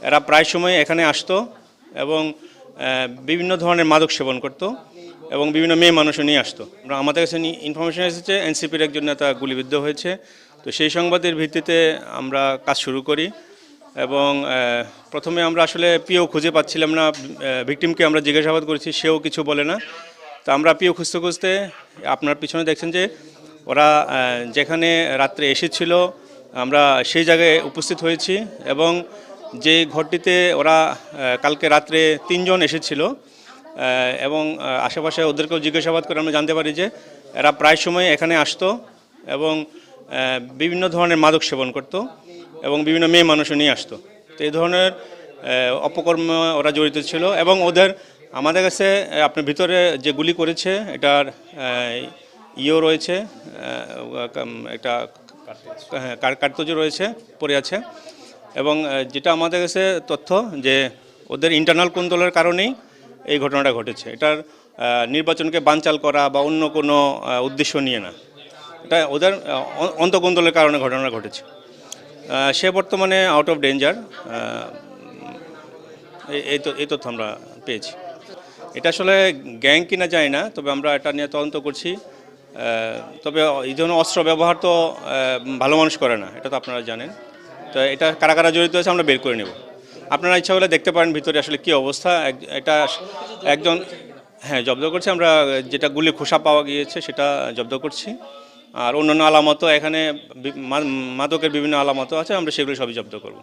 এরা প্রায় সময় এখানে আসতো এবং বিভিন্ন ধরনের মাদক সেবন করত এবং বিভিন্ন মেয়ে মানুষও নিয়ে আসতো। আমাদের কাছে ইনফরমেশন এসেছে এনসিপির একজন নেতা গুলিবিদ্ধ হয়েছে। তো সেই সংবাদের ভিত্তিতে আমরা কাজ শুরু করি এবং প্রথমে আমরা আসলে পিও খুঁজে পাচ্ছিলাম না। ভিকটিমকে আমরা জিজ্ঞাসাবাদ করেছি, সেও কিছু বলে না। তো আমরা পিও খুঁজতে খুঁজতে আপনার পিছনে দেখছেন যে ওরা যেখানে রাত্রে এসেছিল আমরা সেই জায়গায় উপস্থিত হয়েছি এবং যে ঘরটিতে ওরা কালকে রাত্রে 3 জন এসেছিল এবং আশেপাশে ওদেরকেও জিজ্ঞাসাবাদ করে আমরা জানতে পারি যে এরা প্রায় সময় এখানে আসতো এবং বিভিন্ন ধরনের মাদক সেবন করত এবং বিভিন্ন মেয়ে মানুষও নিয়ে আসতো। তো এই ধরনের অপকর্ম ওরা জড়িত ছিল এবং ওদের আমাদের কাছে আপনার ভিতরে যে গুলি করেছে এটার ইও রয়েছে, একটা কার্তুজ রয়েছে, পড়ে আছে। এবং যেটা আমাদের কাছে তথ্য যে ওদের ইন্টারনাল কোন্দলের কারণেই এই ঘটনাটা ঘটেছে। এটার নির্বাচনকে বানচাল করা বা অন্য কোনো উদ্দেশ্য নিয়ে না, এটা ওদের অন্তঃকোন্দলের কারণে ঘটনা ঘটেছে। সে বর্তমানে আউট অফ ডেঞ্জার, এই তথ্য আমরা পেয়েছি। এটা আসলে গ্যাং কিনা যায় না, তবে আমরা এটা নিয়ে তদন্ত করছি। তবে এই ধরনের অস্ত্র ব্যবহার তো ভালো মানুষ করে না, এটা তো আপনারা জানেন। তো এটা কারা কারা জড়িত আছে আমরা বের করে নেব। আপনারা ইচ্ছা হলে দেখতে পারেন ভিতরে আসলে কী অবস্থা। এটা একজন, হ্যাঁ, জব্দ করছি আমরা। যেটা গুলি খোসা পাওয়া গিয়েছে সেটা জব্দ করছি। আর অন্যান্য আলামতও এখানে মাদকের বিভিন্ন আলামতও আছে, আমরা সেগুলো সবই জব্দ করব।